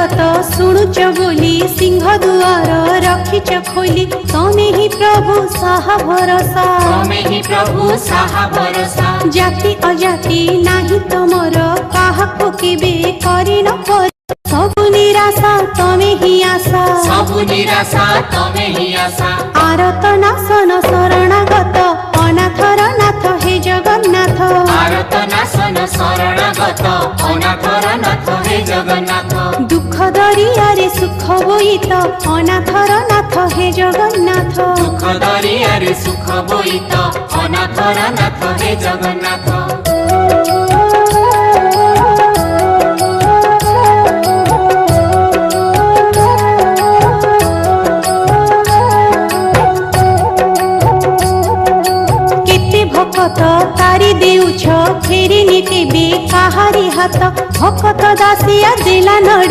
भारत शुणुच बोली सिंह दुआर रखिच खोली तमे ही प्रभु साहा भरोसा तमे ही प्रभु साहा भरोसा जाति अजाति नाही तमर काहाको केबे करिन पर सबु निराशा तमे ही आशा सबु निराशा तमे ही आशा आरत नाशन शरणागत अनाथर नाथ हे जगन्नाथ आरत नाशन शरणागत अनाथर नाथ हे जगन्नाथ दुख दरियारे सुख बोईत अनाथर नाथ हे जगन्नाथ दुख दरियारे सुख बोईत अनाथर नाथ हे जगन्नाथ भक्त तारी देउछ फेरि नि केबे काहारी हात भक्त दासिया देला नडी।